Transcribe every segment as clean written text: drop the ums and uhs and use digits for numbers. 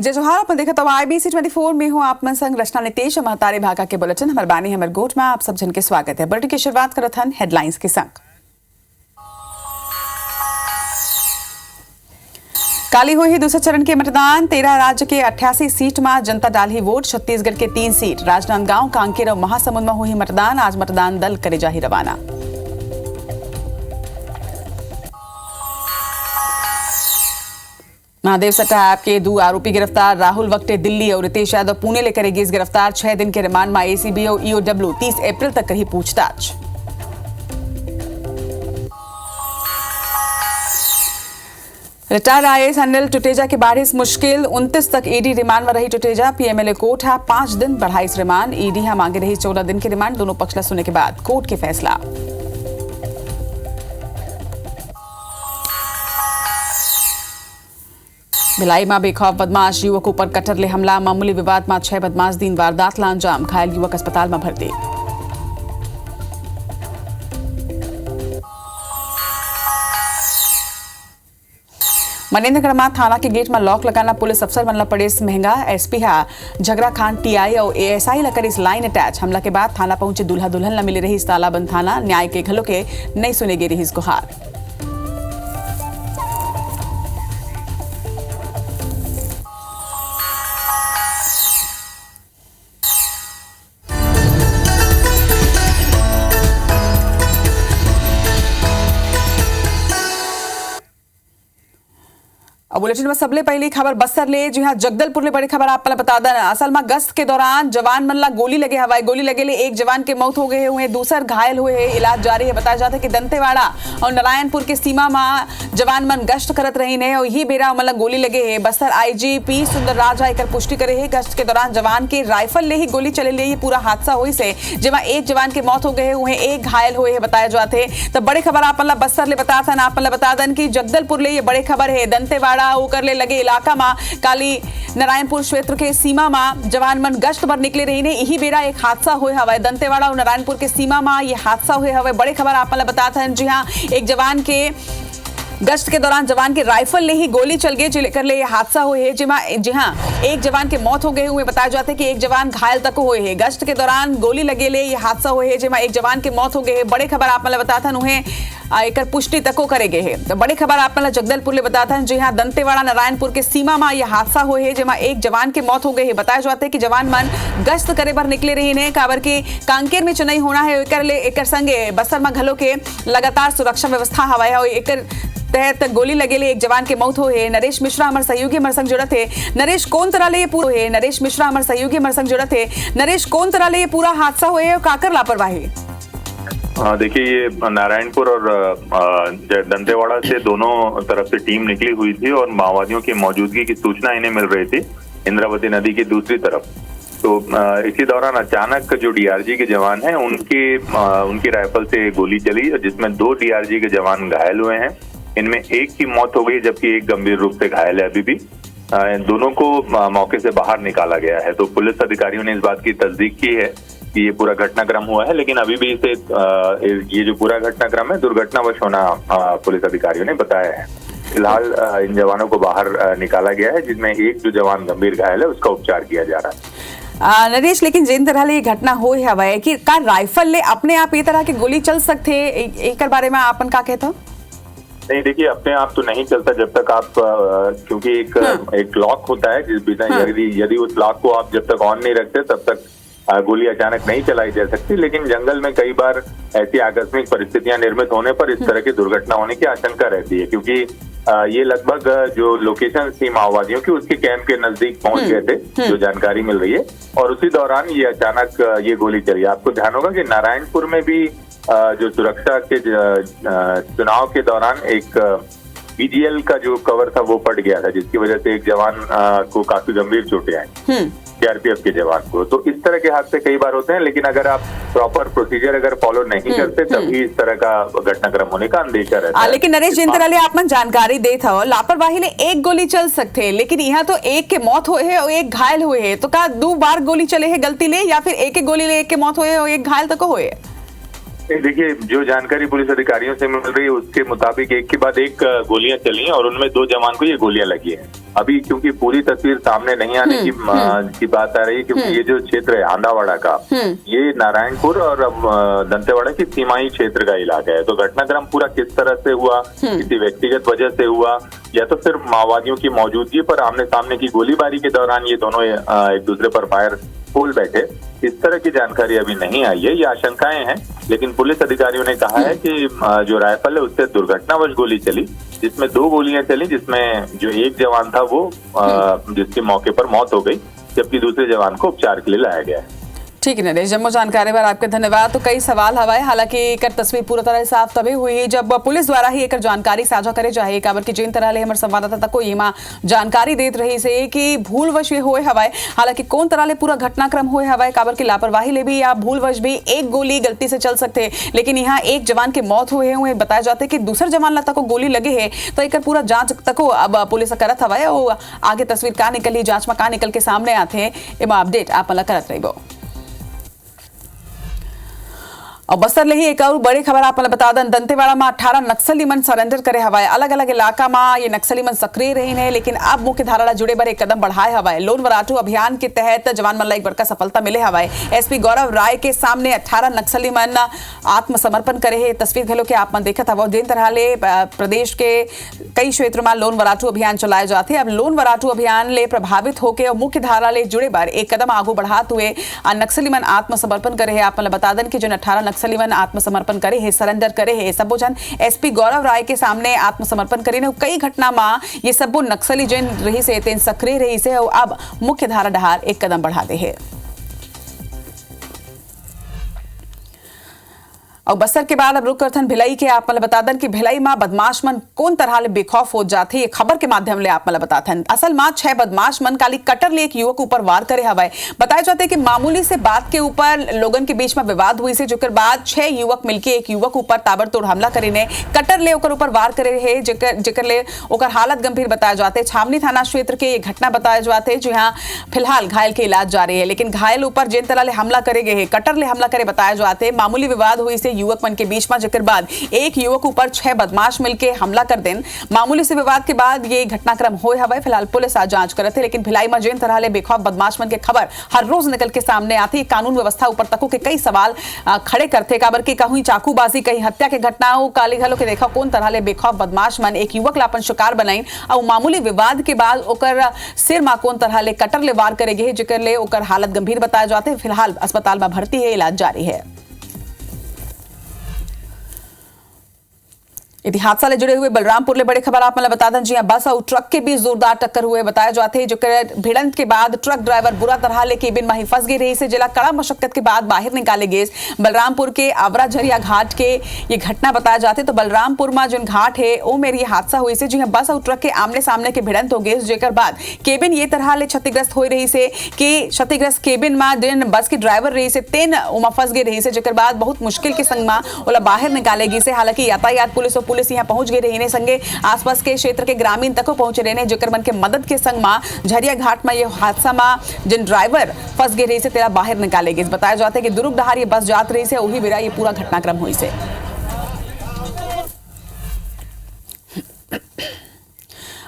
जय जोहार। अपन देखा तो IBC 24 में हूँ आप मन संग रचना नितेश महतारे भागा के बुलेटिन हमारे बानी हमर गोट में आप सब जन के स्वागत है। बुलेटिन की शुरुआत करत हन हेडलाइंस के संग। काली हुई दूसरे चरण के मतदान 13 राज्य के 88 सीट में जनता डाली वोट। छत्तीसगढ़ के 3 सीट राजनांदगांव, कांकेर और महासमुंद में हुई मतदान। आज मतदान दल करे जाही रवाना। महादेव सट्टा ऐप के 2 आरोपी गिरफ्तार। राहुल वक्टे दिल्ली और रितेश यादव पुणे ले करेगी गिरफ्तार। 6 दिन के रिमांड में ACB और EOW 30 अप्रैल तक करी पूछताछ। रिटायर्ड IAS अनिल टुटेजा की बारिश मुश्किल। 29 तक ED रिमांड में रही टुटेजा। PMLA कोर्ट है 5 दिन बढ़ाई रिमांड। ED है मांगे रही 14 दिन की रिमांड। दोनों पक्ष सुनने के बाद कोर्ट के फैसला। भिलाई में बेखौफ बदमाश युवक ऊपर कटर ले हमला। मामूली विवाद में 6 बदमाश दिन वारदात ला अंजाम। घायल युवक अस्पताल में भर्ती। मनेन्द्रगढ़ में थाना के गेट में लॉक लगाना पुलिस अफसर बनला पड़े महंगा। SP हा झगड़ा खान TI और ASI ला करी लाइन अटैच। हमला के बाद थाना पहुंचे दूल्हा दुल्हन ला मिले रही तालाबंद थाना। न्याय के घलों के नहीं सुने गे रही गुहार। अब बुलेटिन में सबले पहली खबर बस्तर ले। जी हाँ, जगदलपुर ले बड़ी खबर आप बता दें। असल में गश्त के दौरान जवान मन ला गोली लगे, हवाई गोली लगे ले एक जवान के मौत हो गए हुए, दूसर घायल हुए है। इलाज जारी है। बताया जाता है कि दंतेवाड़ा और नारायणपुर के सीमा में जवान मन गश्त करत रही ने और यही बेरा मतलब गोली लगे है। बस्तर IGP सुंदर राजा एक पुष्टि करे है। गश्त के दौरान जवान के राइफल ले ही गोली चले ले ये पूरा हादसा हुई से जमा एक जवान के मौत हो गए हुए, एक घायल हुए है। बताया जाते तो बड़े खबर आप बस्तर ले बता दें कि जगदलपुर ले ये बड़े खबर है। दंतेवाड़ा होकर ले लगे इलाका में काली नारायणपुर क्षेत्र के सीमा में जवान मन गश्त पर निकले रही ने यही बेरा एक हादसा हुए हवा। दंतेवाड़ा और नारायणपुर के सीमा में ये हादसा हुए हवा। बड़े खबर आप बताते हैं। जी हाँ, एक जवान के गश्त के दौरान जवान के राइफल ले ही गोली चल गई लेकर ले हादसा हुए है। जी हाँ, एक जवान के मौत हो गए हुए। बताया जाता है कि एक जवान घायल तक हुए है। गश्त के दौरान गोली लगे ले ये हादसा हुए है जिमा एक जवान के मौत हो गए है। बड़े खबर आप बताते हैं उन्हें एक पुष्टि तको करेगे है। तो बड़ी खबर आप जगदलपुर ले बताते हैं। जी हाँ, दंतेवाड़ा नारायणपुर के सीमा में यह हादसा हुए है जिमा एक जवान के मौत हो गई है। बताया जाता है कि जवान मन गश्त करे बर निकले रही ने काबर के कांकेर में चुनाई होना है। एक संगे बस्तर में घलो के लगातार सुरक्षा व्यवस्था हवा है और एक तहत गोली लगे ले एक जवान के मौत हुए। नरेश मिश्रा हमारे सहयोगी हमारे संग जुड़त है। नरेश कौन तरह ले ये पूरा है? नरेश मिश्रा हमारे सहयोगी हमारे संग जुड़त है। नरेश कौन तरह ले ये पूरा हादसा हुए और काकर लापरवाही? देखिए, ये नारायणपुर और दंतेवाड़ा से दोनों तरफ से टीम निकली हुई थी और माओवादियों की मौजूदगी की सूचना इन्हें मिल रही थी इंद्रावती नदी की दूसरी तरफ। तो इसी दौरान अचानक जो DRG के जवान हैं उनकी राइफल से गोली चली जिसमें 2 DRG के जवान घायल हुए हैं। इनमें एक की मौत हो गई जबकि एक गंभीर रूप से घायल है। अभी भी दोनों को मौके से बाहर निकाला गया है। तो पुलिस अधिकारियों ने इस बात की तस्दीक की है कि ये पूरा घटनाक्रम हुआ है, लेकिन अभी भी इसे ये जो पूरा घटनाक्रम है दुर्घटनावश होना पुलिस अधिकारियों ने बताया है। फिलहाल इन जवानों को बाहर निकाला गया है जिसमें एक जो जवान गंभीर घायल है उसका उपचार किया जा रहा है। नरेश, लेकिन जिन तरह ले घटना हो हवा है कि का राइफल ले अपने आप ये तरह की गोली चल सकते एक बारे में आपन का कहता? नहीं, देखिए, अपने आप तो नहीं चलता जब तक आप क्योंकि एक लॉक होता है जिस बिना यदि उस लॉक को आप जब तक ऑन नहीं रखते तब तक गोली अचानक नहीं चलाई जा सकती। लेकिन जंगल में कई बार ऐसी आकस्मिक परिस्थितियां निर्मित होने पर इस तरह की दुर्घटना होने की आशंका रहती है क्योंकि ये लगभग जो लोकेशन थी माओवादियों की उसके कैंप के नजदीक पहुंच गए थे, जो जानकारी मिल रही है, और उसी दौरान ये अचानक ये गोली चली। आपको ध्यान होगा कि नारायणपुर में भी जो सुरक्षा के चुनाव के दौरान एक BGL का जो कवर था वो फट गया था जिसकी वजह से एक जवान को काफी गंभीर चोटें आई, CRPF के जवान को। तो इस तरह के हादसे कई बार होते हैं, लेकिन अगर आप प्रॉपर प्रोसीजर अगर फॉलो नहीं करते तभी इस तरह का घटनाक्रम होने का अंदेशा रहता है। लेकिन नरेश, जिन तरह ले आप मन जानकारी देता हो, लापरवाही ले एक गोली चल सकते, लेकिन यहाँ तो एक के मौत हुए है और एक घायल हुए है। तो का 2 बार गोली चले है गलती ले या फिर एक गोली ले एक के मौत हुए और एक घायल तक हुए? देखिए, जो जानकारी पुलिस अधिकारियों से मिल रही है उसके मुताबिक एक के बाद एक गोलियां चली हैं और उनमें 2 जवान को ये गोलियां लगी हैं। अभी क्योंकि पूरी तस्वीर सामने नहीं आने की बात आ रही है, क्योंकि ये जो क्षेत्र है आंधावाड़ा का, ये नारायणपुर और दंतेवाड़ा की सीमाई क्षेत्र का इलाका है। तो घटनाक्रम पूरा किस तरह से हुआ, किसी व्यक्तिगत वजह से हुआ या तो फिर माओवादियों की मौजूदगी पर आमने सामने की गोलीबारी के दौरान ये दोनों एक दूसरे पर फायर खोल बैठे, इस तरह की जानकारी अभी नहीं आई है। ये आशंकाएं हैं, लेकिन पुलिस अधिकारियों ने कहा है कि जो राइफल है उससे दुर्घटनावश गोली चली, जिसमें 2 गोलियां चली, जिसमें जो एक जवान था वो जिसकी मौके पर मौत हो गई, जबकि दूसरे जवान को उपचार के लिए लाया गया है। ठीक है नरेश, जम्मू जानकारी पर आपके धन्यवाद। तो कई सवाल हवाए, हालांकि एक तस्वीर पूरी तरह साफ तभी हुई जब पुलिस द्वारा ही एक जानकारी साझा करे जाए। काबर की जिन तरह ले हमारे संवाददाता को ये जानकारी देत रही से कि भूलवश ये हुए हवाए, हालांकि कौन तरह ले पूरा घटनाक्रम हुए हवाए, काबर की लापरवाही ले भी या भूलवश भी एक गोली गलती से चल सकते, लेकिन यहाँ एक जवान के मौत हुए बताया जाते कि दूसरे जवान लता को गोली लगे है। तो एक पूरा जांच तको अब पुलिस करत हवाए और आगे तस्वीर का निकली, जांच में का निकल के सामने आते हैं, एमा अपडेट आप करत रही। और बस्तर ले ही एक और बड़ी खबर आप बता दें, दंतेवाड़ा में 18 नक्सली मन सरेंडर करे हवाए। अलग अलग इलाका में ये नक्सली मन सक्रिय रही है, लेकिन अब मुख्य धारा जुड़े बर एक कदम बढ़ाए हवाए। लोन वराटू अभियान के तहत जवान मन एक बड़का सफलता मिले हवाए। एसपी गौरव राय के सामने 18 नक्सली मन आत्मसमर्पण करे है। तस्वीर घलो के आप मन देखत हवा। जिन तरह ले प्रदेश के कई क्षेत्रों में लोन वराटू अभियान चलाए जाते, अब लोन वराटू अभियान ले प्रभावित होकर और मुख्य धारा ले जुड़े बर एक कदम आगू बढ़ात हुए नक्सली मन आत्मसमर्पण करे है। आप बता दें कि जो 18 नक्सली मन आत्मसमर्पण करे है, सरेंडर करे है, सबो जन एसपी गौरव राय के सामने आत्मसमर्पण करे ने। कई घटना में ये सबो नक्सली जन रही से तेन सक्रिय रही से और अब मुख्य धारा डहार एक कदम बढ़ा दे है। और बस्तर के बाद अब रुक करथन भिलाई के। आप बता दें कि भिलाई में बदमाश मन कौन तरह ले बेखौफ हो जाते, ये खबर के माध्यम ले आप बताथन। असल में 6 बदमाश मन काली कटर ले एक युवक ऊपर वार करे हवाए। बताया जाते कि मामूली से बात के ऊपर लोगन के बीच में विवाद हुई से, जेकर बाद 6 युवक मिलके एक युवक ऊपर ताबड़तोड़ हमला करे ने कटर ले ओकर ऊपर वार करे है, जेकर ले ओकर हालत गंभीर बताया जाते। छावनी थाना क्षेत्र के ये घटना बताया जाते, जो यहाँ फिलहाल घायल के इलाज जारी है। लेकिन घायल ऊपर जिन तरह ले हमला करे गए, कटर ले हमला करे बताया जाते। मामूली विवाद हुई से युवक मन के बीच में, जेकर बाद एक युवक ऊपर 6 बदमाश मिलके हमला कर देन। मामूली से विवाद के बाद ये घटनाक्रम होए हवाए। फिलहाल पुलिस आज जांच करते, लेकिन भिलाई में जिन तरह ले बेखौफ बदमाश मन के खबर हर रोज निकल के सामने आती, कानून व्यवस्था ऊपर तक के कई सवाल खड़े करते। काबर की कहीं चाकूबाजी, कहीं हत्या के घटनाओं काली घलो के देखा कौन तरह ले बेखौफ बदमाश मन एक युवक ला अपन शिकार बनाई और मामूली विवाद के बाद ओकर सिर में कौन तरह ले कटर ले वार करे गए, जेकर ले ओकर हालत गंभीर बताया जाते। फिलहाल अस्पताल में भर्ती है, इलाज जारी है। यदि हादसा ले जुड़े हुए बलरामपुर ले बड़ी खबर आप मतलब बता दें, जी हाँ, बस और ट्रक के बीच जोरदार टक्कर हुए बताया जाते हैं। जो भिड़ंत के बाद ट्रक ड्राइवर बुरा तरह ले केबिन में ही फंस गई रही से, जिला कड़ा मशक्कत के बाद बाहर निकाले गए। बलरामपुर के आवरा झरिया घाट के ये घटना बताया जाते। तो बलरामपुर में जो घाट है वो मेरी ये हादसा हुई से, जी हाँ, बस और ट्रक के आमने सामने के भिड़ंत हो गए, जेकर बाद केबिन ये तरह ले क्षतिग्रस्त हो रही से कि क्षतिग्रस्त केबिन में जिन बस की ड्राइवर रही से तेन उमा फंस गई रही से, जेकर बाद बहुत मुश्किल के संग में ओला बाहर निकाले गई से। हालांकि यातायात पुलिस यहाँ पहुंच गई रही ने, संगे आसपास के क्षेत्र के ग्रामीण तक पहुंचे रहे, जेकर मन के मदद के संग में झरिया घाट में ये हादसा में जिन ड्राइवर फंस गए रही से तेरा बाहर निकाले गए। बताया जाता है कि दुरुग डहार ये बस जात रही से, वही बेरा ये पूरा घटनाक्रम हुई से।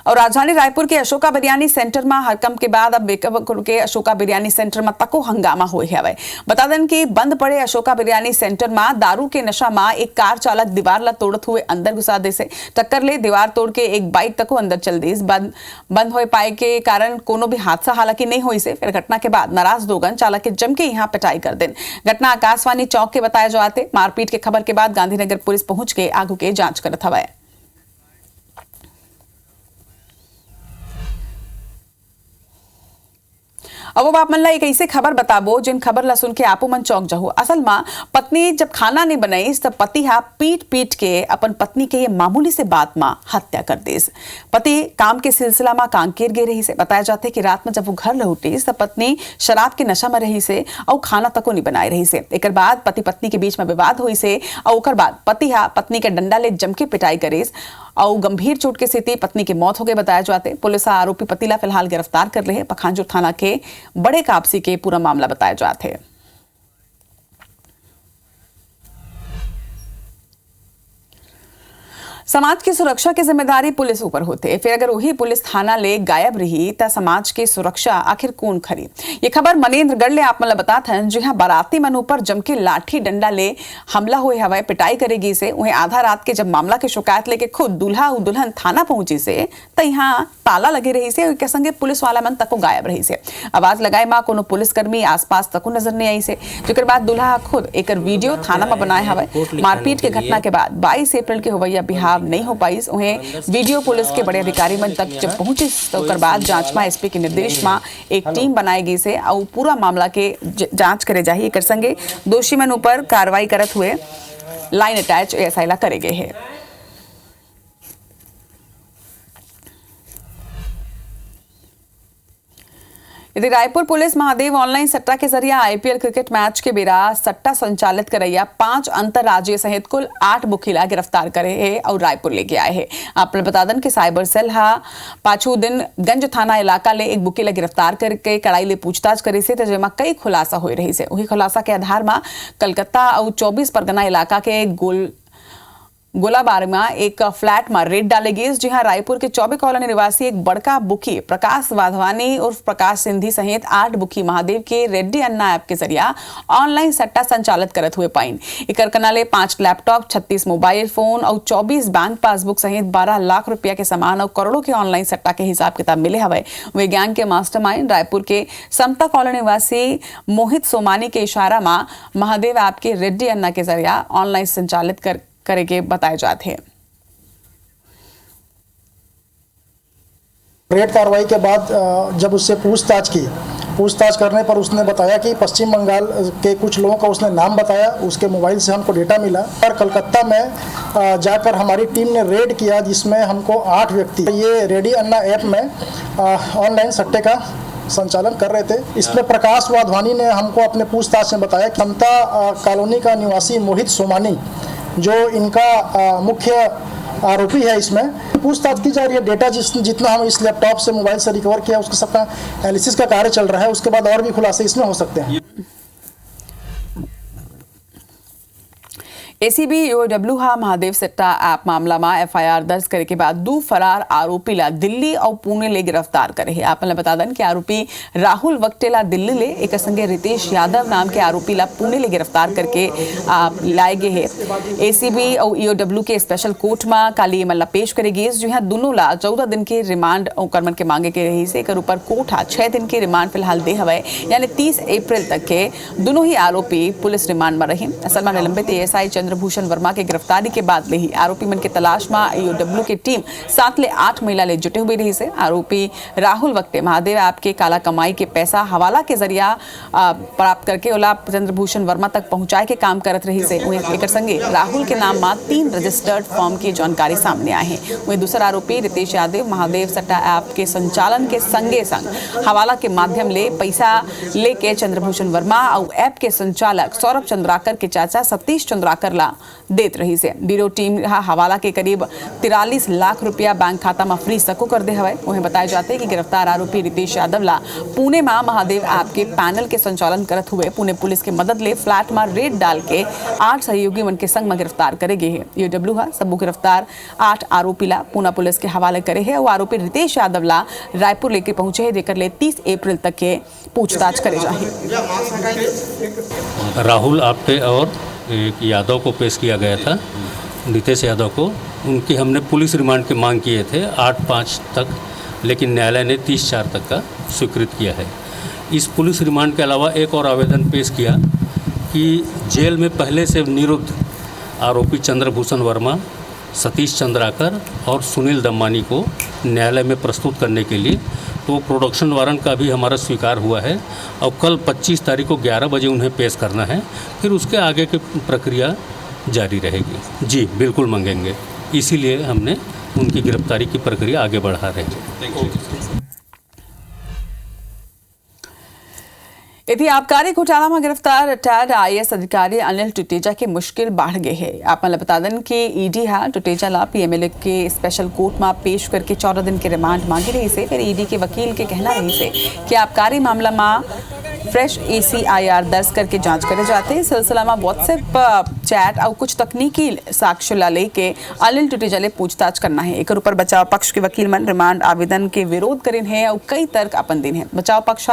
और राजधानी रायपुर के अशोका बिरयानी सेंटर में हड़कंप के बाद अब बेकबकुर के अशोका बिरयानी सेंटर में तको हंगामा हुए है। बता दें कि बंद पड़े अशोका बिरयानी सेंटर में दारू के नशा में एक कार चालक दीवार ला तोड़त हुए अंदर घुसा दे से टक्कर ले दीवार तोड़ के एक बाइक तको अंदर चल दी। बंद हो पाए के कारण कोनो भी हादसा हालांकि नहीं हुई से। फिर घटना के बाद नाराज लोगन चालक के जम के यहाँ पिटाई कर दें। घटना आकाशवाणी चौक के बताया जाते। मारपीट के खबर के बाद गांधीनगर पुलिस पहुंच के आगू के जांच करत हवाए। अब आप मन ला एक ऐसे खबर बताबो जिन खबर ला सुन के आपो मन चौंक जाहो। असल में पत्नी जब खाना नहीं बनाई तब पति हा पीट के अपन पत्नी के ये मामूली से बात में हत्या कर देस। पति काम के सिलसिला में कांकेर गए रही से। बताया जाते कि रात में जब वो घर लौटी तब पत्नी शराब के नशा में रही से और खाना तको नहीं बनाए रही से। एक बाद पति पत्नी के बीच में विवाद हुई से और ओकर बाद पति हा पत्नी के डंडा ले जम के पिटाई करेस और गंभीर चोट के स्थिति पत्नी की मौत हो गई। बताया जाते पुलिस आरोपी पति ला फिलहाल गिरफ्तार कर रहे। पखांजूर थाना के बड़े कापसी के पूरा मामला बताया जाते है। समाज की सुरक्षा की जिम्मेदारी पुलिस ऊपर होते, फिर अगर वही पुलिस थाना ले गायब रही ता समाज की सुरक्षा आखिर कौन खरी। ये खबर मनेन्द्रगढ़ ले आप मतलब बता था जी हाँ बाराती मन ऊपर जम के लाठी डंडा ले हमला हुए हवाए पिटाई करेगी से उन्हें आधा रात के जब मामला की शिकायत लेके खुद दूल्हा और दुल्हन थाना पहुंची से तो यहाँ ताला लगे रही से के संगे पुलिस वाला मन तको गायब रही से। आवाज लगाए माँ कोनो पुलिसकर्मी आसपास तको नजर नहीं आई से, जेकर बाद दूल्हा खुद एक वीडियो थाना में बनाए हवाए। मारपीट के घटना के बाद 22 अप्रैल के होवैया बिहार नहीं हो पाई, उन्हें वीडियो पुलिस के बड़े अधिकारी मन तक जब पहुंचे तो बाद जांच में एसपी के निर्देश में एक टीम बनाएगी से और पूरा मामला के जांच करे जाही। एक संगे दोषी मन ऊपर कार्रवाई करत हुए लाइन अटैच एएसआई ला करे गए है। यदि रायपुर पुलिस महादेव ऑनलाइन सट्टा के जरिए आईपीएल क्रिकेट मैच के बेरा सट्टा संचालित करैया 5 अंतरराज्यीय सहित कुल 8 बुखिला गिरफ्तार करे है और रायपुर लेके आए हैं। आपने बता दें कि साइबर सेल हा पाछू दिन गंज थाना इलाका ले एक बुखिला गिरफ्तार करके कड़ाई ले पूछताछ करे से जेमा कई खुलासा हो रही से। वही खुलासा के आधार में कलकत्ता और 24 परगना इलाका के गोलाबार में एक फ्लैट में रेड डालेगी। जी हाँ रायपुर के 24 कॉलोनी निवासी एक बड़का बुकी प्रकाश वाधवानी उर्फ प्रकाश सिंधी सहित 8 बुकी महादेव के रेड्डी अन्ना ऐप के जरिया ऑनलाइन सट्टा संचालित करत हुए पाइन। इकर कनाले 5 लैपटॉप 36 मोबाइल फोन और 24 बैंक पासबुक सहित 12 लाख रुपया के सामान और करोड़ों के ऑनलाइन सट्टा के हिसाब किताब मिले हवे। वे गैंग के मास्टरमाइंड रायपुर के समता कॉलोनी निवासी मोहित सोमानी के इशारा में महादेव ऐप के रेड्डी अन्ना के जरिया ऑनलाइन संचालित करेंगे बताए जाते हैं। रेड कार्रवाई के बाद जब उससे पूछताछ करने पर उसने बताया कि पश्चिम बंगाल के कुछ लोगों का उसने नाम बताया, उसके मोबाइल से हमको डेटा मिला और कलकत्ता में जाकर हमारी टीम ने रेड किया जिसमें हमको 8 व्यक्ति ये रेडी अन्ना ऐप में ऑनलाइन सट्टे का संचालन कर रहे थे। इसमें प्रकाश वाधवानी ने हमको अपने पूछताछ में बताया कि समता कॉलोनी का निवासी मोहित सोमानी जो इनका मुख्य आरोपी है, इसमें पूछताछ की जा रही है। डेटा जितना हम इस लैपटॉप से मोबाइल से रिकवर किया उसका सबका एनालिसिस का कार्य चल रहा है, उसके बाद और भी खुलासे इसमें हो सकते हैं। एसीबी ईओडब्ल्यू हा महादेव सट्टा ऐप मामला में एफआईआर दर्ज करे के बाद 2 फरार आरोपी ला दिल्ली और पुणे ले गिरफ्तार करे है। आपने बता दें कि आरोपी राहुल वक्टेला दिल्ली ले एक संगे रितेश यादव नाम के आरोपी ला पुणे ले गिरफ्तार करके लाए गए है। एसीबी और ईओडब्ल्यू के स्पेशल कोर्ट में काली मल्ला पेश करेगी। जो यहाँ दोनों ला 14 दिन के रिमांड और कर्मन के मांगे के रही से एक ऊपर कोर्ट 6 दिन के रिमांड फिलहाल दे हवे, यानी 30 अप्रैल तक के दोनों ही आरोपी पुलिस रिमांड में रही। असल में निलंबित एएसआई चंद्रभूषण वर्मा के गिरफ्तारी के बाद ले ही आरोपी मन के तलाश में ईओडब्ल्यू की टीम 7 ले 8 महिला ले जुटे हुए रही से। आरोपी राहुल वक्ते महादेव ऐप के काला कमाई के पैसा हवाला के जरिया प्राप्त करके ओला चंद्रभूषण वर्मा तक पहुंचाए के काम करत रही से। एक संगे राहुल के नाम में 3 रजिस्टर्ड फॉर्म की जानकारी सामने आए हैं। वही दूसरा आरोपी रितेश यादव महादेव सट्टा ऐप के संचालन के संगे संग हवाला के माध्यम ले पैसा लेके चंद्रभूषण वर्मा और ऐप के संचालक सौरभ चंद्राकर के चाचा सतीश चंद्राकर ला देत रही से। ब्यूरो टीम हवाला के करीब 43 लाख रुपया बैंक खाता में फ्री सको कर दे हवे। उन्हें बताया जाते हैं कि गिरफ्तार आरोपी रितेश यादव ला पुणे में महादेव ऐप के पैनल के संचालन करत हुए पुणे पुलिस के मदद ले फ्लैट में रेड डाल के 8 सहयोगी मन के संग में गिरफ्तार करे गए है। ईओडब्ल्यू सबू गिरफ्तार 8 आरोपी ला पुणे पुलिस के हवाले करे है और आरोपी रितेश यादव ला रायपुर लेके पहुंचे है, जेकर ले 30 अप्रैल तक के पूछताछ करे जाए। राहुल आपटे और एक यादव को पेश किया गया था, रितेश यादव को। उनकी हमने पुलिस रिमांड की मांग किए थे 8/5 तक, लेकिन न्यायालय ने 30/4 तक का स्वीकृत किया है। इस पुलिस रिमांड के अलावा एक और आवेदन पेश किया कि जेल में पहले से निरुद्ध आरोपी चंद्रभूषण वर्मा, सतीश चंद्राकर और सुनील दम्मानी को न्यायालय में प्रस्तुत करने के लिए, तो प्रोडक्शन वारंट का भी हमारा स्वीकार हुआ है और कल 25 तारीख को 11 बजे उन्हें पेश करना है। फिर उसके आगे की प्रक्रिया जारी रहेगी। जी बिल्कुल मांगेंगे, इसीलिए हमने उनकी गिरफ्तारी की प्रक्रिया आगे बढ़ा रहे हैं। यदि आबकारी घोटाला में गिरफ्तार रिटायर्ड आईएएस अधिकारी अनिल टुटेजा की मुश्किल बढ़ गई है। आप बता दें कि ईडी टुटेजा ला पीएमएलए के स्पेशल कोर्ट में पेश करके 14 दिन के रिमांड मांगी रही से। फिर ईडी के वकील के कहना रही से कि आबकारी मामला में फ्रेश ACIR दर्ज करके जांच करे जाते। इस सिलसिला में व्हाट्सएप चैट और कुछ तकनीकी साक्ष्य ला लेके अनिल टुटेजा ले पूछताछ करना है। एक ऊपर बचाव पक्ष के वकील मन रिमांड आवेदन के विरोध करें है और कई तर्क अपन दिन है। बचाव पक्ष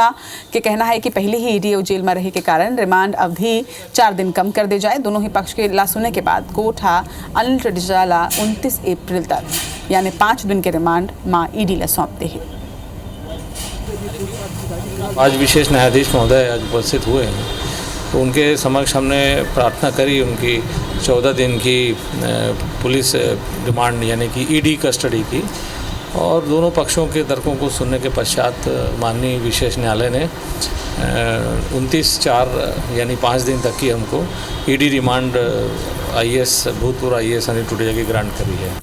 के कहना है कि पहले ही ईडी जेल में रहे के कारण रिमांड अवधि 4 दिन कम कर दे जाए। दोनों ही पक्ष के ला सुनने के बाद कोर्ट अनिल टुटेजा ला 29 अप्रैल तक यानी 5 दिन के रिमांड मां ईडी ला सौंपते हैं। आज विशेष न्यायाधीश महोदय आज उपस्थित हुए हैं, तो उनके समक्ष हमने प्रार्थना करी उनकी 14 दिन की पुलिस रिमांड यानी कि ईडी कस्टडी की, और दोनों पक्षों के तर्कों को सुनने के पश्चात माननीय विशेष न्यायालय ने 29/4 यानी 5 दिन तक की हमको ईडी रिमांड भूतपूर्व IAS अनिल टुटेजा की ग्रांट करी है।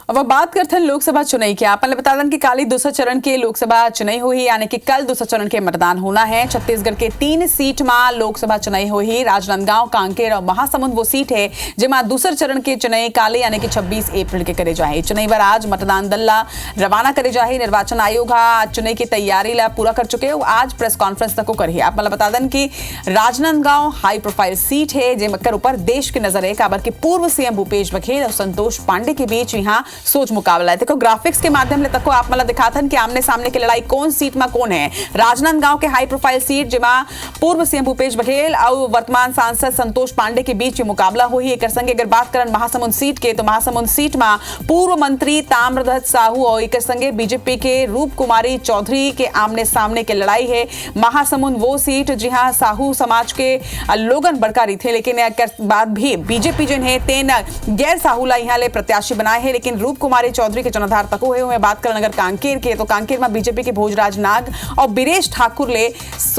अब बात करते हैं लोकसभा चुनाव की। आपने बता दें कि काली दूसरा चरण के लोकसभा चुनाव हुई यानी कि कल दूसरा चरण के मतदान होना है। छत्तीसगढ़ के 3 सीट में लोकसभा चुनाव हुई। राजनांदगांव, कांकेर और महासमुंद वो सीट है जिसमें दूसरा चरण के चुनाव काले यानी कि 26 अप्रैल के करे जाए। चुनाव पर आज मतदान दल ला रवाना करे जाए। निर्वाचन आयोग आज चुनाव की तैयारी ला पूरा कर चुके। आज प्रेस कॉन्फ्रेंस तक करी। आपने बता दें कि राजनांदगांव हाई प्रोफाइल सीट है जिसके ऊपर देश की नजर है। काबर के पूर्व CM भूपेश बघेल और संतोष पांडे के बीच यहाँ सोच मुकाबला है। देखो ग्राफिक्स के माध्यम से तक आप मतलब दिखाता कि आमने सामने की लड़ाई कौन सीट में कौन है। राजनांदगांव के हाई प्रोफाइल सीट जिसमें पूर्व CM भूपेश बघेल और वर्तमान सांसद संतोष पांडे के बीच मुकाबला हुई। एक संगे अगर बात करें महासमुंद सीट के, तो महासमुंद सीट में पूर्व मंत्री ताम्रध्वज साहू और एक संगे बीजेपी के रूप कुमारी चौधरी के आमने सामने की लड़ाई है। महासमुंद वो सीट जहां साहू समाज के लोगन बड़कारी थे, लेकिन बाद भी बीजेपी जिन्हें तेन गैर साहूला यहाँ ले प्रत्याशी बनाए हैं, लेकिन रूप कुमारी चौधरी के चुनाधार तक हुए। बात करें अगर कांकेर के, तो कांकेर में बीजेपी के भोजराज नाग और बीरेश ठाकुर ले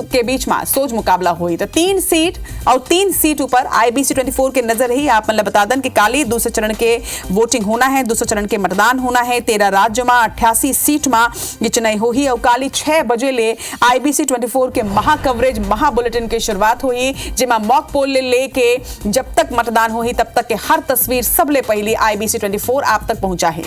के बीच में सोच मुकाबला हुई। तो 3 सीट और 3 सीट ऊपर IBC 24 के नजर ही। आप मतलब बता दें कि काली दूसरे चरण के वोटिंग होना है, दूसरे चरण के मतदान होना है। 13 राज्य में 88 सीट में ये चुनाव हुई और काली 6 बजे ले IBC 24 के महा कवरेज महा बुलेटिन की शुरुआत हुई, जिसमें मॉक पोल ले लेके जब तक मतदान हुई तब तक के हर तस्वीर सबले पहले IBC 24 आप तक पहुंचा है।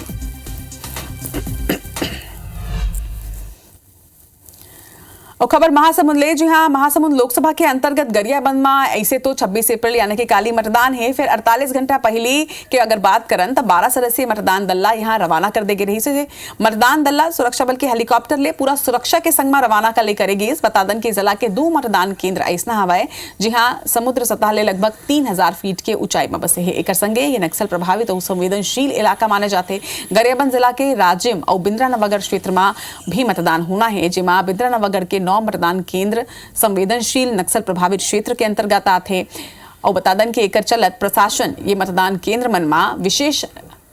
और खबर महासमुंद ले। जी हाँ, महासमुंद लोकसभा के अंतर्गत गरियाबंद में ऐसे तो 26 अप्रैल यानी कि काली मतदान है। फिर 48 घंटा पहले के अगर बात करें तो 12 सदस्यीय मतदान दल्ला यहाँ रवाना कर देगी रही से। मतदान दल्ला सुरक्षा बल के हेलीकॉप्टर ले पूरा सुरक्षा के संग में रवाना कर ले करेगी। इस बता दें कि जिला के 2 मतदान केंद्र ऐसा हवाए जी हाँ समुद्र सतह ले लगभग 3000 फीट के ऊंचाई में बसे है। एक संगे ये नक्सल प्रभावित और संवेदनशील इलाका माने जाते। गरियाबंद जिला के राजिम और बिंद्रानगर क्षेत्र में भी मतदान होना है, जिसमें बिंद्रानगर के 9 मतदान केंद्र संवेदनशील नक्सल प्रभावित क्षेत्र के अंतर्गत आते। और बता दें कि एक चलत प्रशासन ये मतदान केंद्र मन में विशेष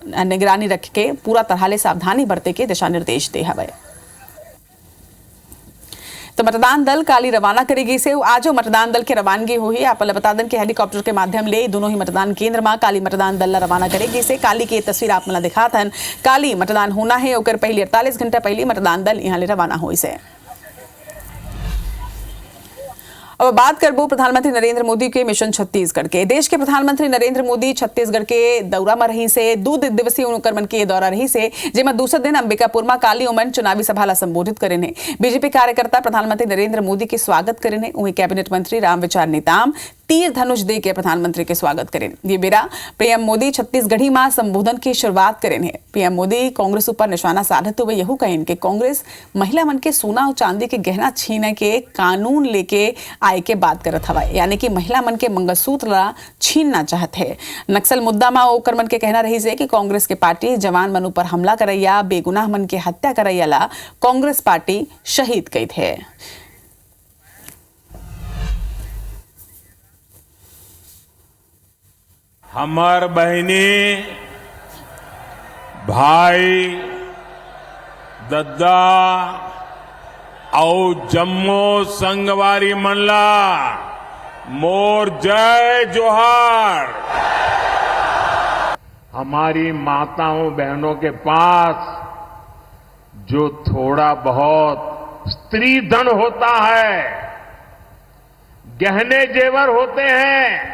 निगरानी रख के पूरा तरह ले सावधानी बरते के दिशा निर्देश दे हवे। तो मतदान दल काली रवाना करेगी से आज मतदान दल के रवानगी हुई। आप बता दें कि हेलीकॉप्टर के माध्यम ले दोनों ही मतदान केंद्र में काली मतदान दल रवाना करेगी से। काली की तस्वीर आप मला दिखाता है। काली मतदान होना है और पहले 48 घंटा पहले मतदान दल यहाँ ले रवाना हुई से। अब बात करबो प्रधानमंत्री नरेंद्र मोदी के मिशन छत्तीसगढ़ के। देश के प्रधानमंत्री नरेंद्र मोदी छत्तीसगढ़ के दौरा में रही से 2 दिवसीय उनकर मन के दौरा रही से, जेमा दूसरे दिन अंबिकापुर में काली उमन चुनावी सभा ला संबोधित करे ने। बीजेपी कार्यकर्ता प्रधानमंत्री नरेंद्र मोदी के स्वागत करे ने। वहीं कैबिनेट मंत्री रामविचार नेताम तीर धनुष दे के प्रधानमंत्री के स्वागत करें। ये बेरा पीएम मोदी छत्तीसगढ़ी में संबोधन की शुरुआत करें है। पीएम मोदी कांग्रेस ऊपर निशाना साधते हुए यहू कहें कि कांग्रेस महिला मन के सोना और चांदी के गहना छीने के कानून लेके आए के बात करत हवा, यानी कि महिला मन के मंगलसूत्र ला छीनना चाहत है। नक्सल मुद्दा में ओकर मन के कहना रही से कि कांग्रेस के पार्टी जवान मन ऊपर हमला करैया बेगुनाह मन के हत्या करैया ला कांग्रेस पार्टी शहीद कई थे। हमार बहनी भाई दद्दा और जम्मू संगवारी मनला मोर जय जोहार। हमारी माताओं बहनों के पास जो थोड़ा बहुत स्त्री धन होता है, गहने जेवर होते हैं,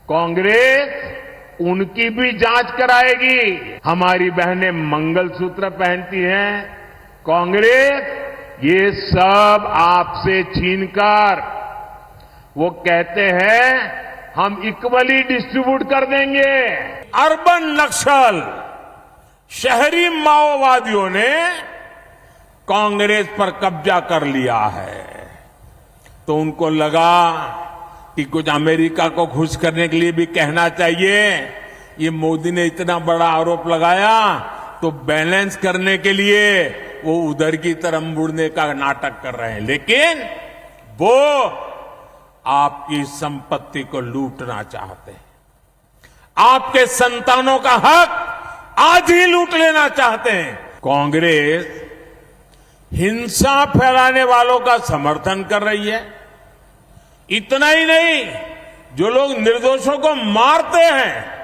कांग्रेस उनकी भी जांच कराएगी। हमारी बहनें मंगलसूत्र पहनती हैं, कांग्रेस ये सब आपसे छीनकर वो कहते हैं हम इक्वली डिस्ट्रीब्यूट कर देंगे। अर्बन नक्सल शहरी माओवादियों ने कांग्रेस पर कब्जा कर लिया है, तो उनको लगा कि कुछ अमेरिका को खुश करने के लिए भी कहना चाहिए। ये मोदी ने इतना बड़ा आरोप लगाया तो बैलेंस करने के लिए वो उधर की तरफ मुड़ने का नाटक कर रहे हैं, लेकिन वो आपकी संपत्ति को लूटना चाहते हैं। आपके संतानों का हक आज ही लूट लेना चाहते हैं। कांग्रेस हिंसा फैलाने वालों का समर्थन कर रही है। इतना ही नहीं, जो लोग निर्दोषों को मारते हैं,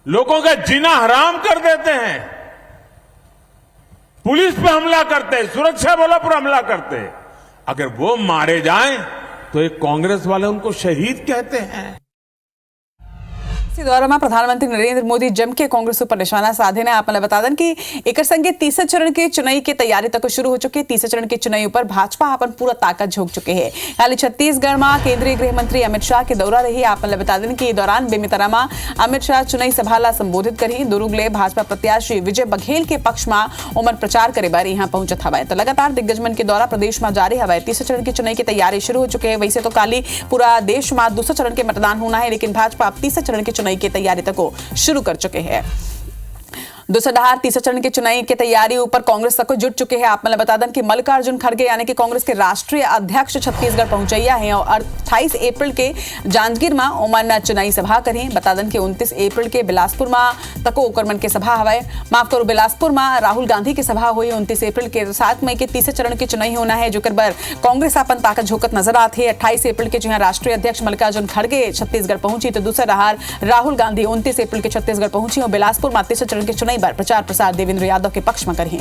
लोगों का जीना हराम कर देते हैं, पुलिस पे हमला करते हैं, सुरक्षा बलों पर हमला करते हैं, अगर वो मारे जाएं तो एक कांग्रेस वाले उनको शहीद कहते हैं। इसी दौरान प्रधानमंत्री नरेंद्र मोदी जम के कांग्रेस पर निशाना साधे ने आपने बता दें कि एक संगे तीसरे चरण के चुनाव की तैयारी तक शुरू हो चुकी है। तीसरे चरण के चुनाव पर भाजपा अपन पूरा ताकत झोंक चुके हैं। हाल छत्तीसगढ़ में केंद्रीय गृह मंत्री अमित शाह के दौरा रही। आपने बता दें कि दौरान बेमितरा में अमित शाह चुनावी सभा ला संबोधित करी। दुर्गले भाजपा प्रत्याशी विजय बघेल के पक्ष में उमर प्रचार करे बार यहाँ पहुंचत हवाए। तो लगातार दिग्गजमन के दौरा प्रदेश में जारी हवाए। तीसरे चरण के चुनाव की तैयारी शुरू हो चुके हैं। वैसे तो काली पूरा देश में दूसरे चरण के मतदान होना है, लेकिन भाजपा अब तीसरे चरण के चुनाव की तैयारी तक शुरू कर चुके हैं। दूसरा तीसरे चरण के चुनाव की तैयारी ऊपर कांग्रेस तक जुट चुके हैं। आपने बता दें कि मल्लिकार्जुन खड़गे यानी कि कांग्रेस के राष्ट्रीय अध्यक्ष छत्तीसगढ़ पहुंचैया हैं और 28 अप्रैल के जांजगीर में ओमन चुनावी सभा करें। बता दें कि 29 अप्रैल के बिलासपुर में तको ओकरमन के सभा हवाए। माफ करो, बिलासपुर में राहुल गांधी की सभा हुई। 29 अप्रैल के 7 मई के तीसरे चरण के चुनाव होना है, जो कर कांग्रेस अपन ताकत झोंकत नजर आती है। 28 अप्रैल के जो राष्ट्रीय अध्यक्ष मल्लिकार्जुन खड़गे छत्तीसगढ़ पहुंची, तो दूसरा रहार राहुल गांधी 29 अप्रैल के छत्तीसगढ़ पहुंची और बिलासपुर में तीसरे चरण के चुनाव पर प्रचार प्रसार देवेंद्र यादव के पक्ष में करें।